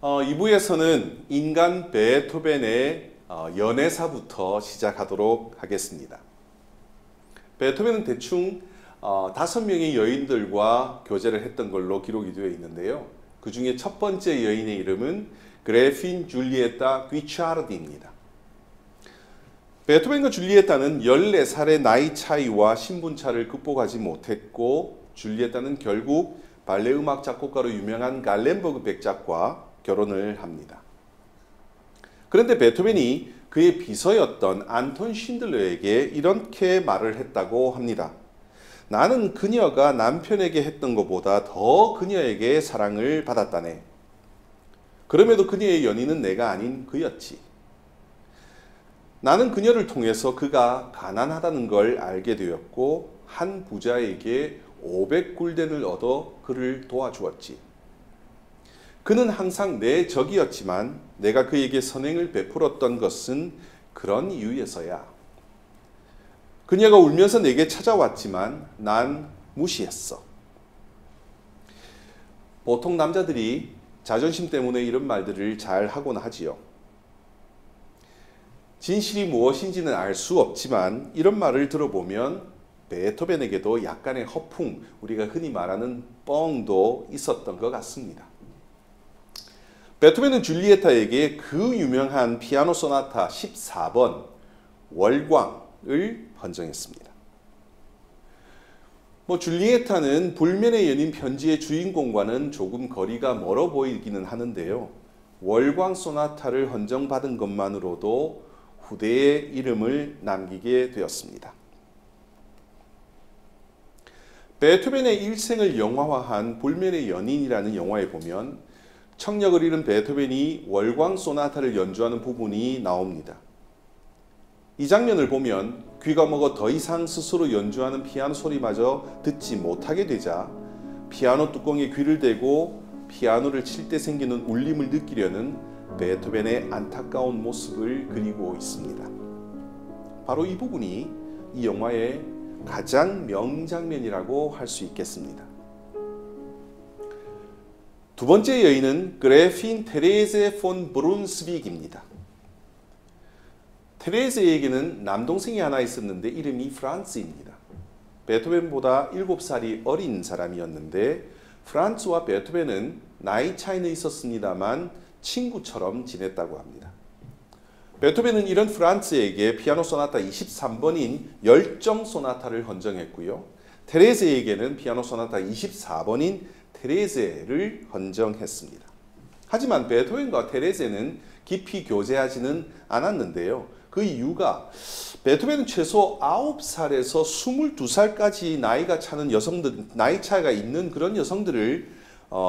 2부에서는 인간 베토벤의 연애사부터 시작하도록 하겠습니다. 베토벤은 대충 5명의 여인들과 교제를 했던 걸로 기록이 되어 있는데요. 그 중에 첫 번째 여인의 이름은 그래핀 줄리에타 귀차르디입니다. 베토벤과 줄리에타는 14살의 나이 차이와 신분차를 극복하지 못했고, 줄리에타는 결국 발레 음악 작곡가로 유명한 갈렌버그 백작과 결혼을 합니다. 그런데 베토벤이 그의 비서였던 안톤 쉰들러에게 이렇게 말을 했다고 합니다. 나는 그녀가 남편에게 했던 것보다 더 그녀에게 사랑을 받았다네. 그럼에도 그녀의 연인은 내가 아닌 그였지. 나는 그녀를 통해서 그가 가난하다는 걸 알게 되었고, 한 부자에게 500굴덴을 얻어 그를 도와주었지. 그는 항상 내 적이었지만 내가 그에게 선행을 베풀었던 것은 그런 이유에서야. 그녀가 울면서 내게 찾아왔지만 난 무시했어. 보통 남자들이 자존심 때문에 이런 말들을 잘 하곤 하지요. 진실이 무엇인지는 알 수 없지만 이런 말을 들어보면 베토벤에게도 약간의 허풍, 우리가 흔히 말하는 뻥도 있었던 것 같습니다. 베토벤은 줄리에타에게 그 유명한 피아노 소나타 14번 월광을 헌정했습니다. 줄리에타는 불면의 연인 편지의 주인공과는 조금 거리가 멀어 보이기는 하는데요. 월광 소나타를 헌정받은 것만으로도 후대에 이름을 남기게 되었습니다. 베토벤의 일생을 영화화한 불면의 연인이라는 영화에 보면 청력을 잃은 베토벤이 월광 소나타를 연주하는 부분이 나옵니다. 이 장면을 보면 귀가 먹어 더 이상 스스로 연주하는 피아노 소리마저 듣지 못하게 되자 피아노 뚜껑에 귀를 대고 피아노를 칠 때 생기는 울림을 느끼려는 베토벤의 안타까운 모습을 그리고 있습니다. 바로 이 부분이 이 영화의 가장 명장면이라고 할 수 있겠습니다. 두 번째 여인은 그래핀 테레제 폰 브룬스빅입니다. 테레제에게는 남동생이 하나 있었는데 이름이 프란츠입니다. 베토벤보다 7살이 어린 사람이었는데 프란츠와 베토벤은 나이 차이는 있었습니다만 친구처럼 지냈다고 합니다. 베토벤은 이런 프란츠에게 피아노 소나타 23번인 열정 소나타를 헌정했고요. 테레제에게는 피아노 소나타 24번인 테레제를 헌정했습니다. 하지만 베토벤과 테레제는 깊이 교제하지는 않았는데요. 그 이유가 베토벤은 최소 9살에서 22살까지 나이가 차는 여성들, 나이 차이가 있는 그런 여성들을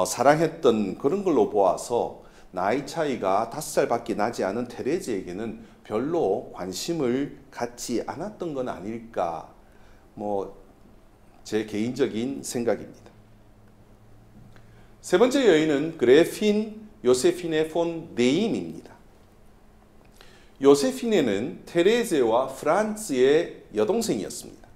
사랑했던 그런 걸로 보아서 나이 차이가 5살밖에 나지 않은 테레제에게는 별로 관심을 갖지 않았던 건 아닐까, 제 개인적인 생각입니다. 세 번째 여인은 그래핀 요세피네 폰 네임입니다. 요세피네는 테레제와 프란츠의 여동생이었습니다.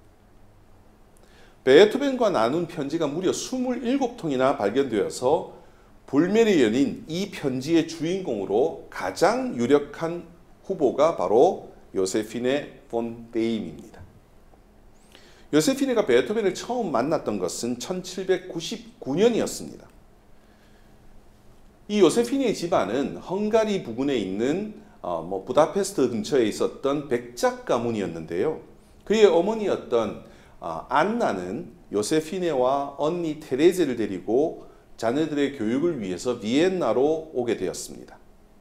베토벤과 나눈 편지가 무려 27통이나 발견되어서 불면의 연인 이 편지의 주인공으로 가장 유력한 후보가 바로 요세피네 폰 네임입니다. 요세피네가 베토벤을 처음 만났던 것은 1799년이었습니다. 이 요세피네의 집안은 헝가리 부근에 있는 부다페스트 근처에 있었던 백작 가문이었는데요. 그의 어머니였던 안나는 요세피네와 언니 테레제를 데리고 자녀들의 교육을 위해서 비엔나로 오게 되었습니다.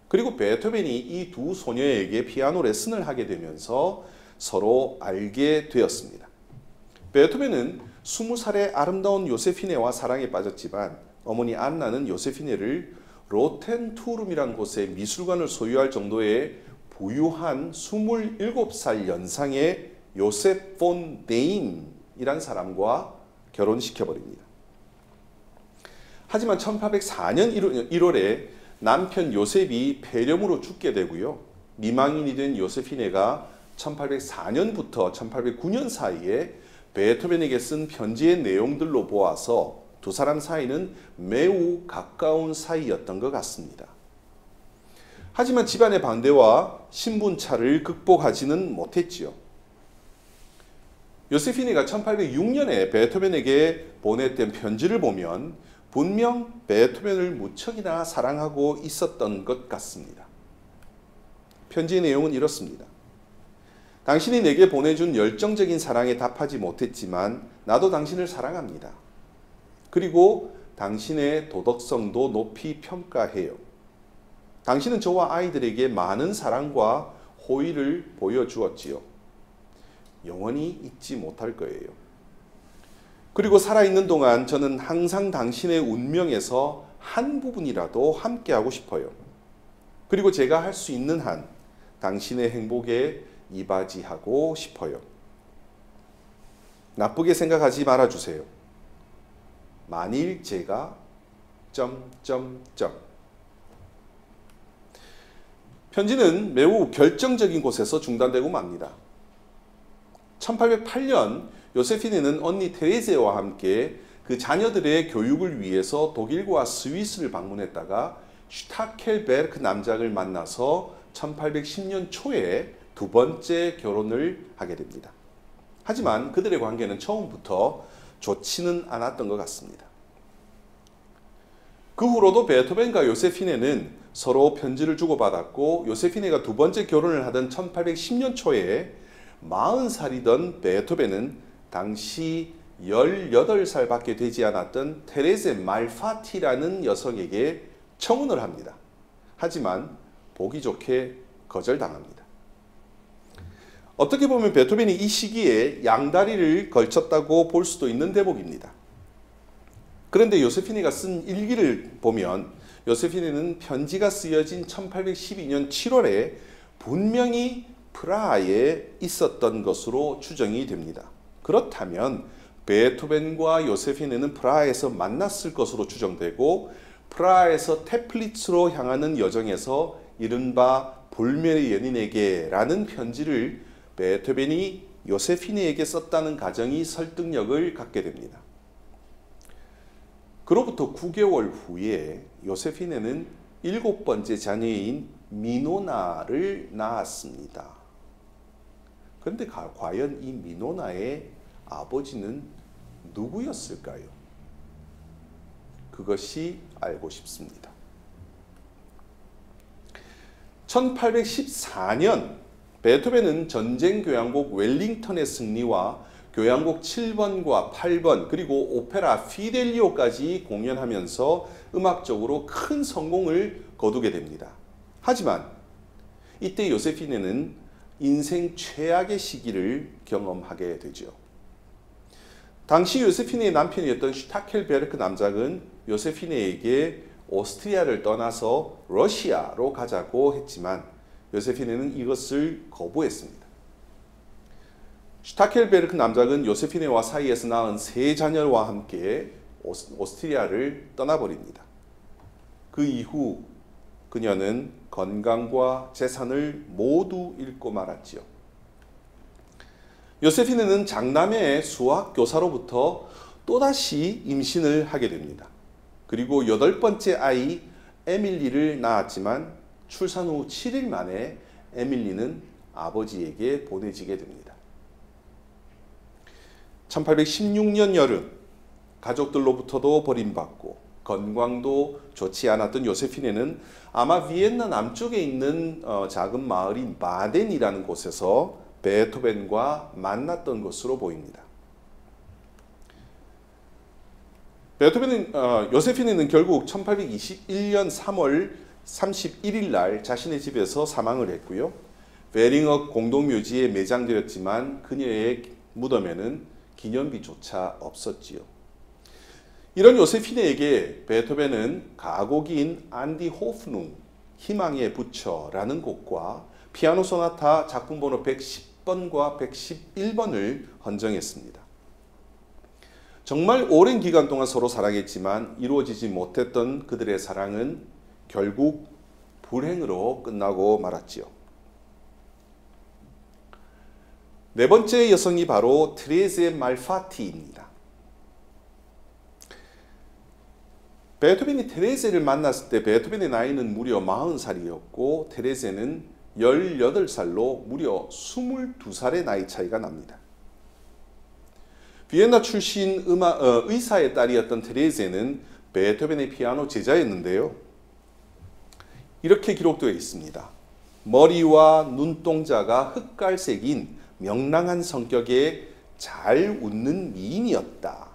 그리고 베토벤이 이 두 소녀에게 피아노 레슨을 하게 되면서 서로 알게 되었습니다. 베토벤은 20살의 아름다운 요세피네와 사랑에 빠졌지만 어머니 안나는 요세피네를 로텐투름이란 곳에 미술관을 소유할 정도의 부유한 27살 연상의 요셉 폰 네임이란 사람과 결혼시켜버립니다. 하지만 1804년 1월에 남편 요셉이 폐렴으로 죽게 되고요. 미망인이 된 요세피네가 1804년부터 1809년 사이에 베토벤에게 쓴 편지의 내용들로 보아서 두 사람 사이는 매우 가까운 사이였던 것 같습니다. 하지만 집안의 반대와 신분차를 극복하지는 못했지요. 요세피네가 1806년에 베토벤에게 보냈던 편지를 보면 분명 베토벤을 무척이나 사랑하고 있었던 것 같습니다. 편지의 내용은 이렇습니다. 당신이 내게 보내준 열정적인 사랑에 답하지 못했지만 나도 당신을 사랑합니다. 그리고 당신의 도덕성도 높이 평가해요. 당신은 저와 아이들에게 많은 사랑과 호의를 보여주었지요. 영원히 잊지 못할 거예요. 그리고 살아있는 동안 저는 항상 당신의 운명에서 한 부분이라도 함께하고 싶어요. 그리고 제가 할 수 있는 한 당신의 행복에 이바지하고 싶어요. 나쁘게 생각하지 말아주세요. 만일 제가 편지는 매우 결정적인 곳에서 중단되고 맙니다. 1808년 요세피네는 언니 테레제와 함께 그 자녀들의 교육을 위해서 독일과 스위스를 방문했다가 슈타켈베르크 남작을 만나서 1810년 초에 두 번째 결혼을 하게 됩니다. 하지만 그들의 관계는 처음부터 좋지는 않았던 것 같습니다. 그 후로도 베토벤과 요세피네는 서로 편지를 주고받았고 요세피네가 두 번째 결혼을 하던 1810년 초에 40살이던 베토벤은 당시 18살밖에 되지 않았던 테레제 말파티라는 여성에게 청혼을 합니다. 하지만 보기 좋게 거절당합니다. 어떻게 보면 베토벤이 이 시기에 양다리를 걸쳤다고 볼 수도 있는 대목입니다. 그런데 요세피네가 쓴 일기를 보면 요세피네는 편지가 쓰여진 1812년 7월에 분명히 프라하에 있었던 것으로 추정이 됩니다. 그렇다면 베토벤과 요세피네는 프라하에서 만났을 것으로 추정되고 프라하에서 테플리츠로 향하는 여정에서 이른바 불멸의 연인에게 라는 편지를 베토벤이 요세피네에게 썼다는 가정이 설득력을 갖게 됩니다. 그로부터 9개월 후에 요세피네는 7번째 자녀인 미노나를 낳았습니다. 그런데 과연 이 미노나의 아버지는 누구였을까요? 그것이 알고 싶습니다. 1814년 베토벤은 전쟁 교향곡 웰링턴의 승리와 교향곡 7번과 8번 그리고 오페라 피델리오까지 공연하면서 음악적으로 큰 성공을 거두게 됩니다. 하지만 이때 요세피네는 인생 최악의 시기를 경험하게 되죠. 당시 요세피네의 남편이었던 슈타켈베르크 남작은 요세피네에게 오스트리아를 떠나서 러시아로 가자고 했지만 요세피네는 이것을 거부했습니다. 슈타켈베르크 남작은 요세피네와 사이에서 낳은 세 자녀와 함께 오스트리아를 떠나버립니다. 그 이후 그녀는 건강과 재산을 모두 잃고 말았지요. 요세피네는 장남의 수학 교사로부터 또다시 임신을 하게 됩니다. 그리고 8번째 아이 에밀리를 낳았지만 출산 후 7일 만에 에밀리는 아버지에게 보내지게 됩니다. 1816년 여름 가족들로부터도 버림받고 건강도 좋지 않았던 요세피네는 아마 비엔나 남쪽에 있는 작은 마을인 바덴이라는 곳에서 베토벤과 만났던 것으로 보입니다. 요세피네는 결국 1821년 3월 31일 날 자신의 집에서 사망을 했고요. 베링역 공동묘지에 매장되었지만 그녀의 무덤에는 기념비조차 없었지요. 이런 요세피네에게 베토벤은 가곡인 안디 호프눈 희망의 부처라는 곡과 피아노 소나타 작품번호 110번과 111번을 헌정했습니다. 정말 오랜 기간 동안 서로 사랑했지만 이루어지지 못했던 그들의 사랑은 결국 불행으로 끝나고 말았지요. 네 번째 여성이 바로 테레제 말파티입니다. 베토벤이 테레제를 만났을 때 베토벤의 나이는 무려 40살이었고 테레제는 18살로 무려 22살의 나이 차이가 납니다. 비엔나 출신 의사의 딸이었던 테레제는 베토벤의 피아노 제자였는데요. 이렇게 기록되어 있습니다. 머리와 눈동자가 흑갈색인 명랑한 성격의 잘 웃는 미인이었다.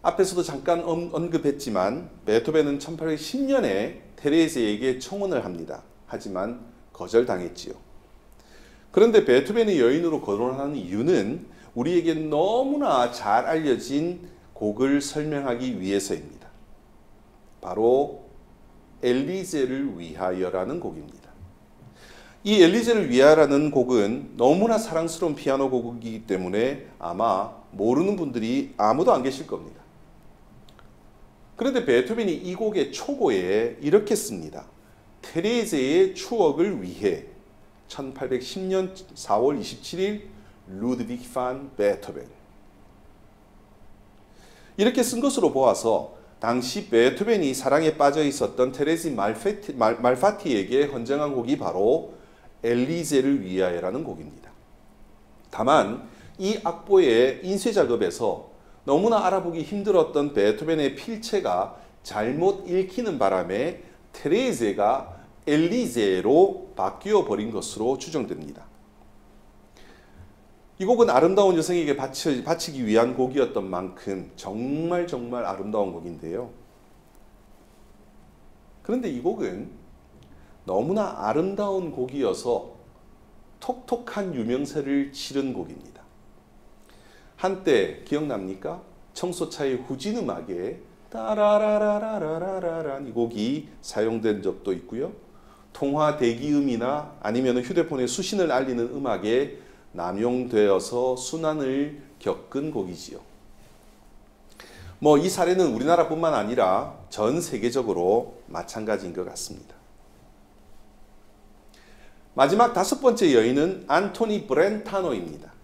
앞에서도 잠깐 언급했지만 베토벤은 1810년에 테레제에게 청혼을 합니다. 하지만 거절당했지요. 그런데 베토벤의 여인으로 거론하는 이유는 우리에게 너무나 잘 알려진 곡을 설명하기 위해서입니다. 바로 엘리제를 위하여라는 곡입니다. 이 엘리제를 위하여라는 곡은 너무나 사랑스러운 피아노 곡이기 때문에 아마 모르는 분들이 아무도 안 계실 겁니다. 그런데 베토벤이 이 곡의 초고에 이렇게 씁니다. 테레제의 추억을 위해 1810년 4월 27일 루드비히 판 베토벤. 이렇게 쓴 것으로 보아서 당시 베토벤이 사랑에 빠져 있었던 테레지 말파티에게 헌정한 곡이 바로 엘리제를 위하여라는 곡입니다. 다만 이 악보의 인쇄 작업에서 너무나 알아보기 힘들었던 베토벤의 필체가 잘못 읽히는 바람에 테레제가 엘리제로 바뀌어 버린 것으로 추정됩니다. 이 곡은 아름다운 여성에게 바치기 위한 곡이었던 만큼 정말 아름다운 곡인데요. 그런데 이 곡은 너무나 아름다운 곡이어서 톡톡한 유명세를 치른 곡입니다. 한때 기억납니까? 청소차의 후진 음악에 따라라라라라라란 이 곡이 사용된 적도 있고요. 통화 대기음이나 아니면 휴대폰의 수신을 알리는 음악에 남용되어서 순환을 겪은 곡이지요. 이 사례는 우리나라뿐만 아니라 전 세계적으로 마찬가지인 것 같습니다. 마지막 5번째 여인은 안토니 브렌타노입니다.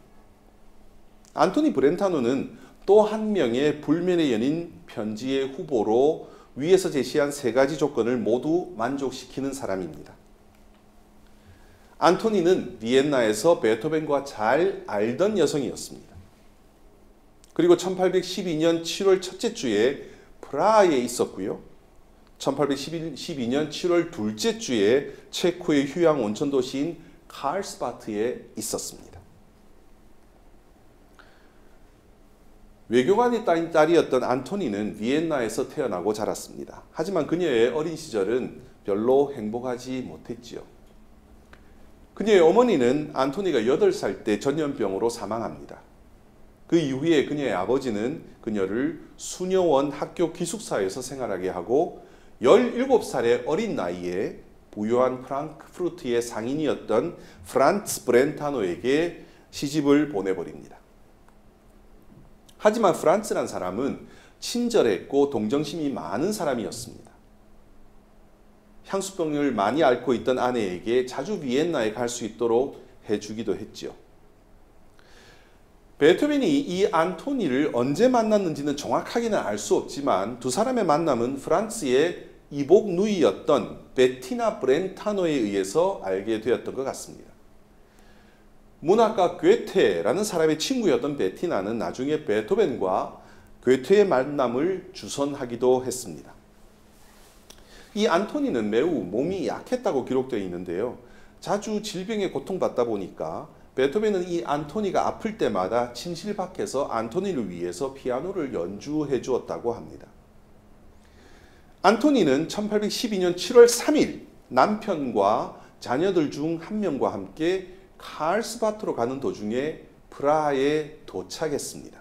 안토니 브렌타노는 또 한 명의 불면의 연인 편지의 후보로 위에서 제시한 3가지 조건을 모두 만족시키는 사람입니다. 안토니는 비엔나에서 베토벤과 잘 알던 여성이었습니다. 그리고 1812년 7월 첫째 주에 프라하에 있었고요. 1812년 7월 둘째 주에 체코의 휴양 온천 도시인 칼스바트에 있었습니다. 외교관의 딸이었던 안토니는 비엔나에서 태어나고 자랐습니다. 하지만 그녀의 어린 시절은 별로 행복하지 못했지요. 그녀의 어머니는 안토니가 8살 때 전염병으로 사망합니다. 그 이후에 그녀의 아버지는 그녀를 수녀원 학교 기숙사에서 생활하게 하고 17살의 어린 나이에 부유한 프랑크푸르트의 상인이었던 프란츠 브렌타노에게 시집을 보내버립니다. 하지만 프란츠란 사람은 친절했고 동정심이 많은 사람이었습니다. 향수병을 많이 앓고 있던 아내에게 자주 비엔나에 갈 수 있도록 해주기도 했지요. 베토벤이 이 안토니를 언제 만났는지는 정확하게는 알 수 없지만 두 사람의 만남은 프란츠의 이복 누이였던 베티나 브렌타노에 의해서 알게 되었던 것 같습니다. 문학가 괴테라는 사람의 친구였던 베티나는 나중에 베토벤과 괴테의 만남을 주선하기도 했습니다. 이 안토니는 매우 몸이 약했다고 기록되어 있는데요. 자주 질병에 고통받다 보니까 베토벤은 이 안토니가 아플 때마다 침실 밖에서 안토니를 위해서 피아노를 연주해 주었다고 합니다. 안토니는 1812년 7월 3일 남편과 자녀들 중 한 명과 함께 칼스바트로 가는 도중에 프라하에 도착했습니다.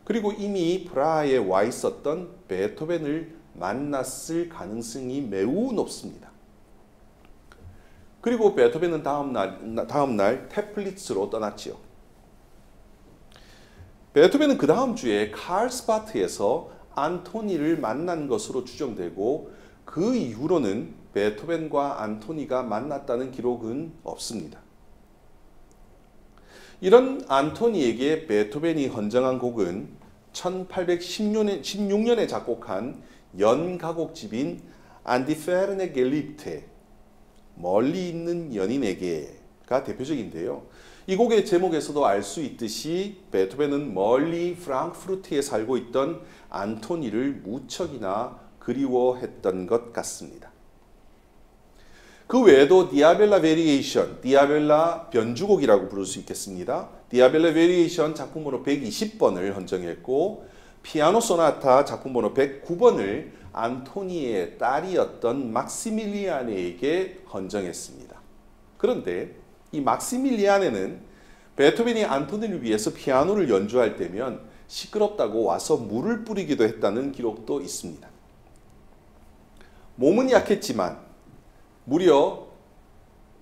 그리고 이미 프라하에 와 있었던 베토벤을 만났을 가능성이 매우 높습니다. 그리고 베토벤은 다음날 테플리츠로 떠났지요. 베토벤은 그 다음 주에 칼스바트에서 안토니를 만난 것으로 추정되고 그 이후로는 베토벤과 안토니가 만났다는 기록은 없습니다. 이런 안토니에게 베토벤이 헌정한 곡은 1816년에 작곡한 연가곡집인 An die ferne Geliebte, 멀리 있는 연인에게가 대표적인데요. 이 곡의 제목에서도 알 수 있듯이 베토벤은 멀리 프랑크푸르트에 살고 있던 안토니를 무척이나 그리워했던 것 같습니다. 그 외에도 디아벨라 베리에이션, 디아벨라 변주곡이라고 부를 수 있겠습니다. 디아벨라 베리에이션 작품번호 120번을 헌정했고 피아노 소나타 작품번호 109번을 안토니의 딸이었던 막시밀리아네에게 헌정했습니다. 그런데 이 막시밀리아네는 베토벤이 안토니를 위해서 피아노를 연주할 때면 시끄럽다고 와서 물을 뿌리기도 했다는 기록도 있습니다. 몸은 약했지만 무려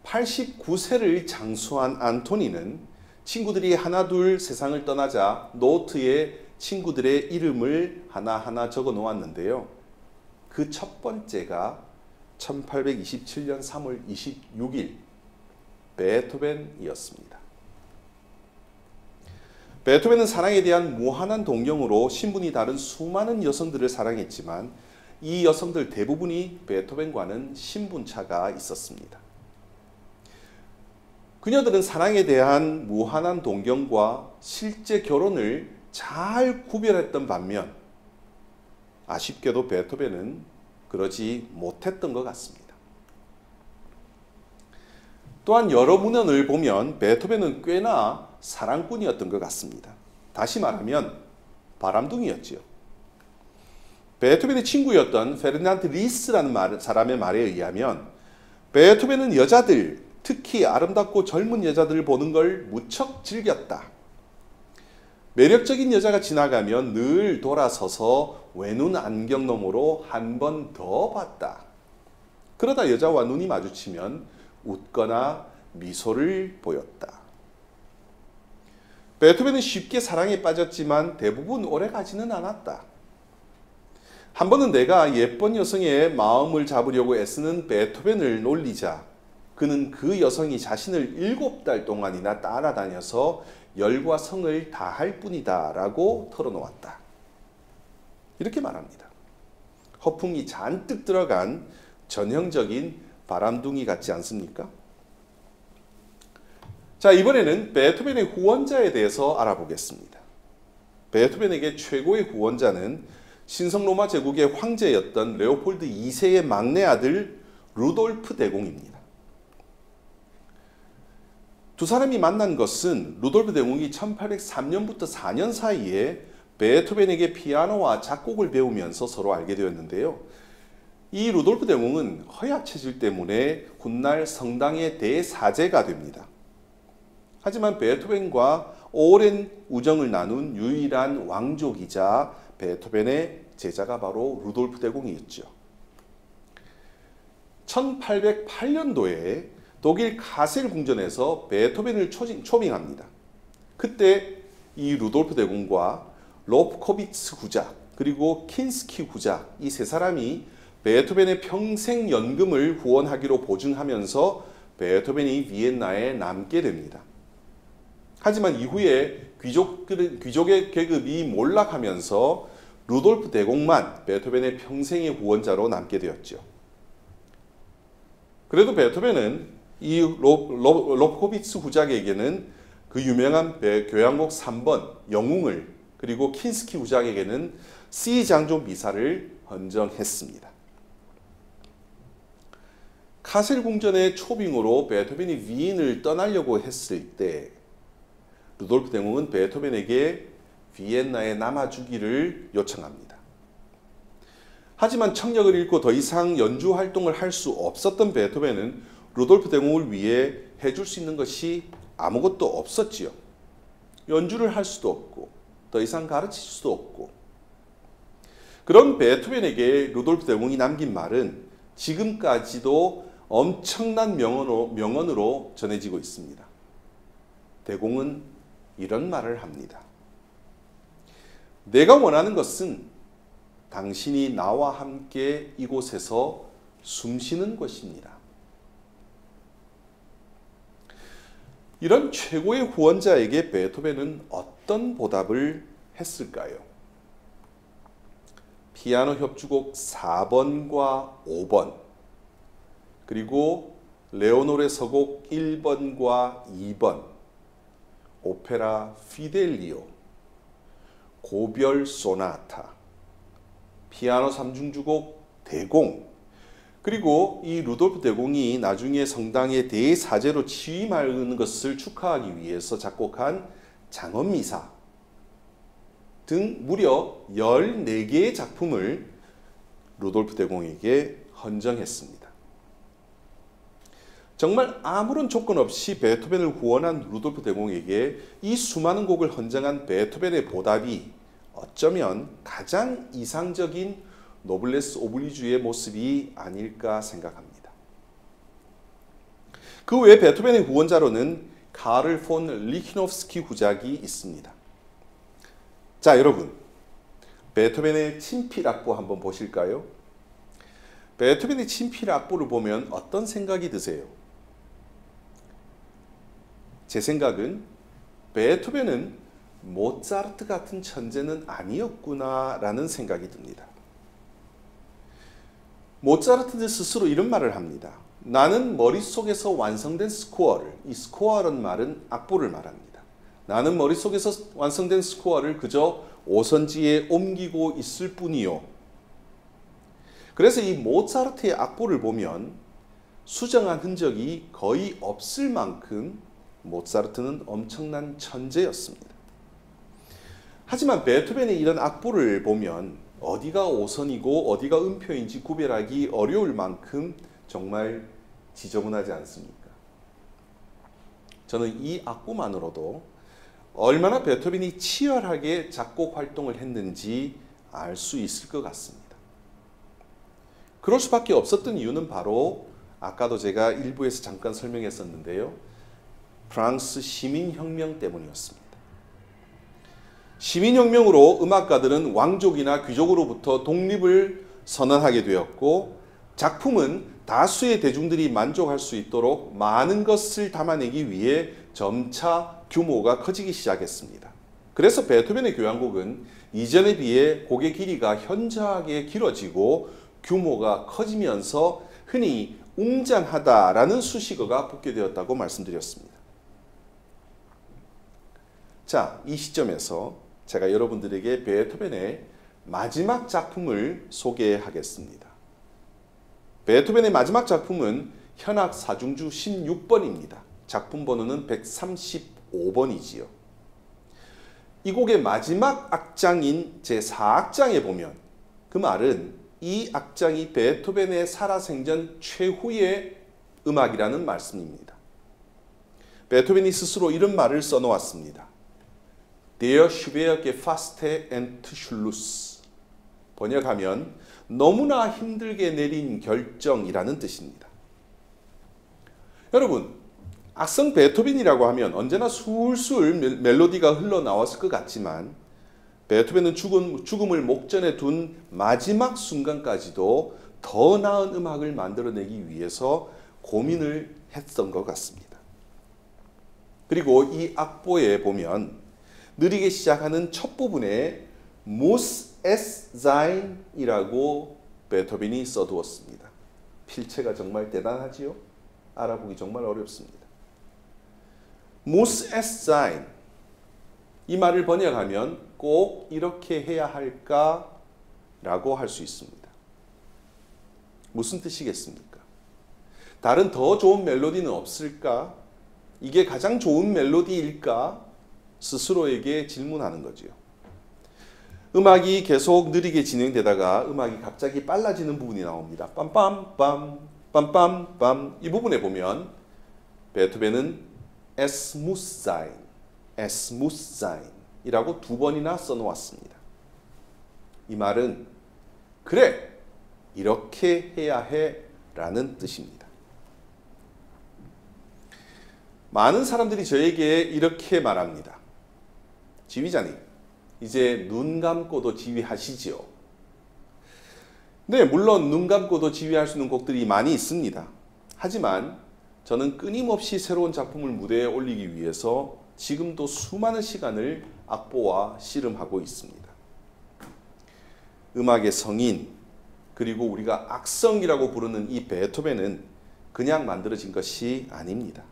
89세를 장수한 안토니는 친구들이 하나둘 세상을 떠나자 노트에 친구들의 이름을 하나하나 적어 놓았는데요. 그 첫 번째가 1827년 3월 26일 베토벤이었습니다. 베토벤은 사랑에 대한 무한한 동경으로 신분이 다른 수많은 여성들을 사랑했지만 이 여성들 대부분이 베토벤과는 신분차가 있었습니다. 그녀들은 사랑에 대한 무한한 동경과 실제 결혼을 잘 구별했던 반면 아쉽게도 베토벤은 그러지 못했던 것 같습니다. 또한 여러 문헌을 보면 베토벤은 꽤나 사랑꾼이었던 것 같습니다. 다시 말하면 바람둥이였지요. 베토벤의 친구였던 페르난드 리스라는 사람의 말에 의하면 베토벤은 여자들, 특히 아름답고 젊은 여자들을 보는 걸 무척 즐겼다. 매력적인 여자가 지나가면 늘 돌아서서 외눈 안경 너머로 한 번 더 봤다. 그러다 여자와 눈이 마주치면 웃거나 미소를 보였다. 베토벤은 쉽게 사랑에 빠졌지만 대부분 오래 가지는 않았다. 한 번은 내가 예쁜 여성의 마음을 잡으려고 애쓰는 베토벤을 놀리자 그는 그 여성이 자신을 7달 동안이나 따라다녀서 열과 성을 다할 뿐이다 라고 털어놓았다. 이렇게 말합니다. 허풍이 잔뜩 들어간 전형적인 바람둥이 같지 않습니까? 자, 이번에는 베토벤의 후원자에 대해서 알아보겠습니다. 베토벤에게 최고의 후원자는 신성 로마 제국의 황제였던 레오폴드 2세의 막내 아들 루돌프 대공입니다. 두 사람이 만난 것은 루돌프 대공이 1803년부터 4년 사이에 베토벤에게 피아노와 작곡을 배우면서 서로 알게 되었는데요. 이 루돌프 대공은 허약 체질 때문에 훗날 성당의 대사제가 됩니다. 하지만 베토벤과 오랜 우정을 나눈 유일한 왕족이자 베토벤의 제자가 바로 루돌프 대공이었죠. 1808년도에 독일 카셀 궁전에서 베토벤을 초빙합니다. 그때 이 루돌프 대공과 로프코비츠 후작 그리고 킨스키 후작 이 세 사람이 베토벤의 평생 연금을 후원하기로 보증하면서 베토벤이 비엔나에 남게 됩니다. 하지만 이후에 귀족의 계급이 몰락하면서 루돌프 대공만 베토벤의 평생의 후원자로 남게 되었죠. 그래도 베토벤은 이 로프코비츠 후작에게는 그 유명한 교향곡 3번 영웅을 그리고 킨스키 후작에게는 C장조 미사를 헌정했습니다. 카셀 궁전의 초빙으로 베토벤이 위인을 떠나려고 했을 때 루돌프 대공은 베토벤에게 비엔나에 남아주기를 요청합니다. 하지만 청력을 잃고 더 이상 연주 활동을 할 수 없었던 베토벤은 루돌프 대공을 위해 해줄 수 있는 것이 아무것도 없었지요. 연주를 할 수도 없고 더 이상 가르칠 수도 없고. 그런 베토벤에게 루돌프 대공이 남긴 말은 지금까지도 엄청난 명언으로 전해지고 있습니다. 대공은 이런 말을 합니다. 내가 원하는 것은 당신이 나와 함께 이곳에서 숨쉬는 것입니다. 이런 최고의 후원자에게 베토벤은 어떤 보답을 했을까요? 피아노 협주곡 4번과 5번, 그리고 레오노르의 서곡 1번과 2번, 오페라 피델리오, 고별 소나타, 피아노 3중주곡 대공, 그리고 이 루돌프 대공이 나중에 성당의 대사제로 취임하는 것을 축하하기 위해서 작곡한 장엄미사 등 무려 14개의 작품을 루돌프 대공에게 헌정했습니다. 정말 아무런 조건 없이 베토벤을 후원한 루돌프 대공에게 이 수많은 곡을 헌정한 베토벤의 보답이 어쩌면 가장 이상적인 노블레스 오블리주의 모습이 아닐까 생각합니다. 그 외에 베토벤의 후원자로는 카를 폰 리히노프스키 후작이 있습니다. 자, 여러분, 베토벤의 친필 악보 한번 보실까요? 베토벤의 친필 악보를 보면 어떤 생각이 드세요? 제 생각은 베토벤은 모차르트 같은 천재는 아니었구나 라는 생각이 듭니다. 모차르트 스스로 이런 말을 합니다. 나는 머릿속에서 완성된 스코어를, 이 스코어라는 말은 악보를 말합니다. 나는 머릿속에서 완성된 스코어를 그저 오선지에 옮기고 있을 뿐이요. 그래서 이 모차르트의 악보를 보면 수정한 흔적이 거의 없을 만큼 모차르트는 엄청난 천재였습니다. 하지만 베토벤의 이런 악보를 보면 어디가 오선이고 어디가 음표인지 구별하기 어려울 만큼 정말 지저분하지 않습니까? 저는 이 악보만으로도 얼마나 베토벤이 치열하게 작곡 활동을 했는지 알 수 있을 것 같습니다. 그럴 수밖에 없었던 이유는 바로 아까도 제가 일부에서 잠깐 설명했었는데요. 프랑스 시민혁명 때문이었습니다. 시민혁명으로 음악가들은 왕족이나 귀족으로부터 독립을 선언하게 되었고 작품은 다수의 대중들이 만족할 수 있도록 많은 것을 담아내기 위해 점차 규모가 커지기 시작했습니다. 그래서 베토벤의 교향곡은 이전에 비해 곡의 길이가 현저하게 길어지고 규모가 커지면서 흔히 웅장하다라는 수식어가 붙게 되었다고 말씀드렸습니다. 자, 이 시점에서 제가 여러분들에게 베토벤의 마지막 작품을 소개하겠습니다. 베토벤의 마지막 작품은 현악 4중주 16번입니다. 작품 번호는 135번이지요. 이 곡의 마지막 악장인 제4악장에 보면 그 말은 이 악장이 베토벤의 살아생전 최후의 음악이라는 말씀입니다. 베토벤이 스스로 이런 말을 써놓았습니다. Der schwer gefasste Entschluss. 번역하면 너무나 힘들게 내린 결정이라는 뜻입니다. 여러분, 악성 베토벤이라고 하면 언제나 술술 멜로디가 흘러나왔을 것 같지만 베토벤은 죽음을 목전에 둔 마지막 순간까지도 더 나은 음악을 만들어내기 위해서 고민을 했던 것 같습니다. 그리고 이 악보에 보면 느리게 시작하는 첫 부분에 Muss es sein이라고 베토벤이 써두었습니다. 필체가 정말 대단하지요? 알아보기 정말 어렵습니다. Muss es sein. 이 말을 번역하면 꼭 이렇게 해야 할까? 라고 할 수 있습니다. 무슨 뜻이겠습니까? 다른 더 좋은 멜로디는 없을까? 이게 가장 좋은 멜로디일까? 스스로에게 질문하는 거지요. 음악이 계속 느리게 진행되다가 음악이 갑자기 빨라지는 부분이 나옵니다. 빰빰빰 빰빰빰. 이 부분에 보면 베토벤은 Es muss sein, es muss sein 이라고 두 번이나 써놓았습니다. 이 말은 그래, 이렇게 해야 해 라는 뜻입니다. 많은 사람들이 저에게 이렇게 말합니다. 지휘자님, 이제 눈 감고도 지휘하시지요. 네, 물론 눈 감고도 지휘할 수 있는 곡들이 많이 있습니다. 하지만 저는 끊임없이 새로운 작품을 무대에 올리기 위해서 지금도 수많은 시간을 악보와 씨름하고 있습니다. 음악의 성인, 그리고 우리가 악성이라고 부르는 이 베토벤은 그냥 만들어진 것이 아닙니다.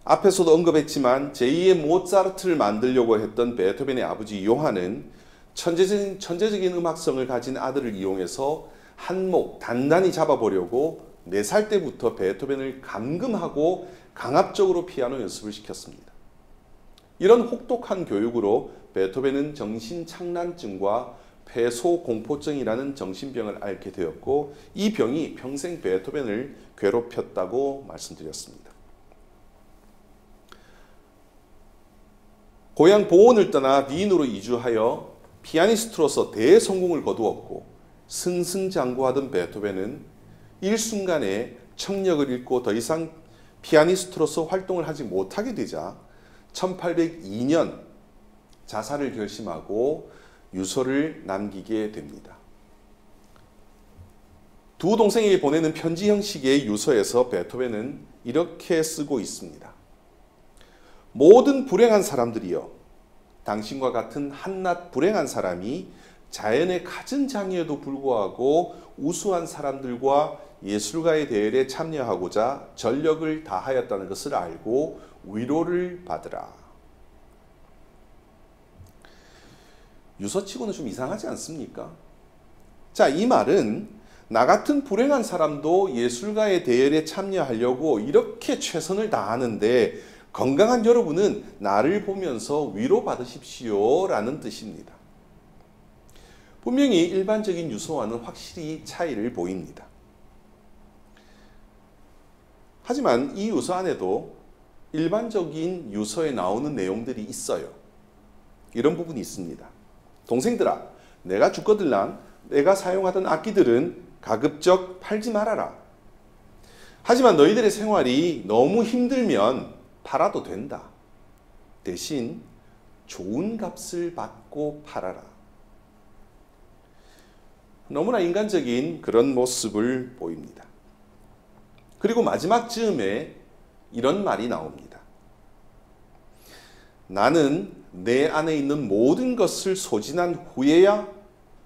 앞에서도 언급했지만 제2의 모차르트를 만들려고 했던 베토벤의 아버지 요한은 천재적인 음악성을 가진 아들을 이용해서 한몫 단단히 잡아보려고 4살 때부터 베토벤을 감금하고 강압적으로 피아노 연습을 시켰습니다. 이런 혹독한 교육으로 베토벤은 정신착란증과 폐소공포증이라는 정신병을 앓게 되었고 이 병이 평생 베토벤을 괴롭혔다고 말씀드렸습니다. 고향 보온을 떠나 빈으로 이주하여 피아니스트로서 대성공을 거두었고 승승장구하던 베토벤은 일순간에 청력을 잃고 더 이상 피아니스트로서 활동을 하지 못하게 되자 1802년 자살을 결심하고 유서를 남기게 됩니다. 두 동생에게 보내는 편지 형식의 유서에서 베토벤은 이렇게 쓰고 있습니다. 모든 불행한 사람들이여, 당신과 같은 한낱 불행한 사람이 자연의 갖은 장애에도 불구하고 우수한 사람들과 예술가의 대회에 참여하고자 전력을 다하였다는 것을 알고 위로를 받으라. 유서치고는 좀 이상하지 않습니까? 자, 이 말은 나 같은 불행한 사람도 예술가의 대회에 참여하려고 이렇게 최선을 다하는데 건강한 여러분은 나를 보면서 위로받으십시오 라는 뜻입니다. 분명히 일반적인 유서와는 확실히 차이를 보입니다. 하지만 이 유서 안에도 일반적인 유서에 나오는 내용들이 있어요. 이런 부분이 있습니다. 동생들아, 내가 죽거들랑 내가 사용하던 악기들은 가급적 팔지 말아라. 하지만 너희들의 생활이 너무 힘들면 팔아도 된다. 대신 좋은 값을 받고 팔아라. 너무나 인간적인 그런 모습을 보입니다. 그리고 마지막 즈음에 이런 말이 나옵니다. 나는 내 안에 있는 모든 것을 소진한 후에야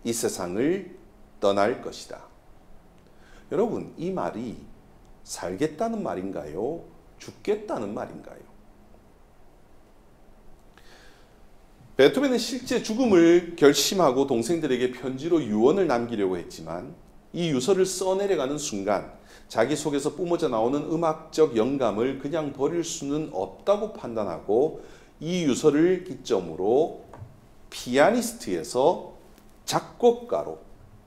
이 세상을 떠날 것이다. 여러분, 이 말이 살겠다는 말인가요? 죽겠다는 말인가요? 베토벤은 실제 죽음을 결심하고 동생들에게 편지로 유언을 남기려고 했지만 이 유서를 써내려가는 순간 자기 속에서 뿜어져 나오는 음악적 영감을 그냥 버릴 수는 없다고 판단하고 이 유서를 기점으로 피아니스트에서 작곡가로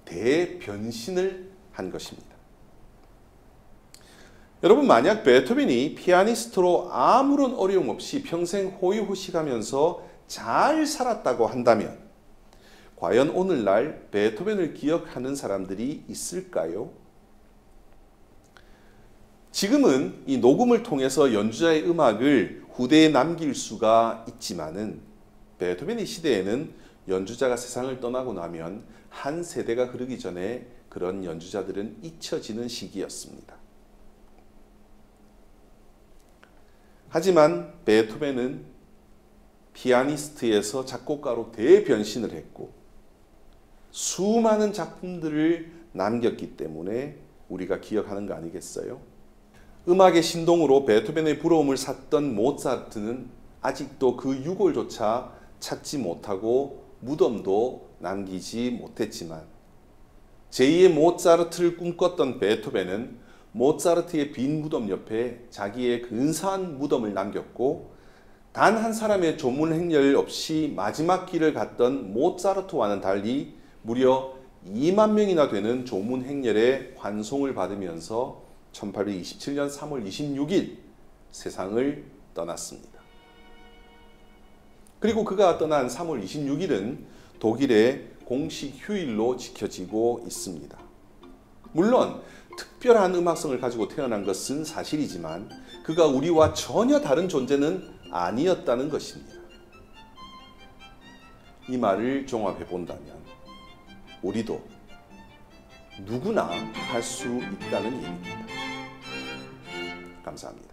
대변신을 한 것입니다. 여러분, 만약 베토벤이 피아니스트로 아무런 어려움 없이 평생 호의호식하면서 잘 살았다고 한다면 과연 오늘날 베토벤을 기억하는 사람들이 있을까요? 지금은 이 녹음을 통해서 연주자의 음악을 후대에 남길 수가 있지만은 베토벤의 시대에는 연주자가 세상을 떠나고 나면 한 세대가 흐르기 전에 그런 연주자들은 잊혀지는 시기였습니다. 하지만 베토벤은 피아니스트에서 작곡가로 대변신을 했고 수많은 작품들을 남겼기 때문에 우리가 기억하는 거 아니겠어요? 음악의 신동으로 베토벤의 부러움을 샀던 모차르트는 아직도 그 유골조차 찾지 못하고 무덤도 남기지 못했지만 제2의 모차르트를 꿈꿨던 베토벤은 모차르트의 빈 무덤 옆에 자기의 근사한 무덤을 남겼고 단 한 사람의 조문 행렬 없이 마지막 길을 갔던 모차르트와는 달리 무려 2만 명이나 되는 조문 행렬의 환송을 받으면서 1827년 3월 26일 세상을 떠났습니다. 그리고 그가 떠난 3월 26일은 독일의 공식 휴일로 지켜지고 있습니다. 물론 특별한 음악성을 가지고 태어난 것은 사실이지만 그가 우리와 전혀 다른 존재는 아니었다는 것입니다. 이 말을 종합해 본다면 우리도 누구나 할 수 있다는 얘기입니다. 감사합니다.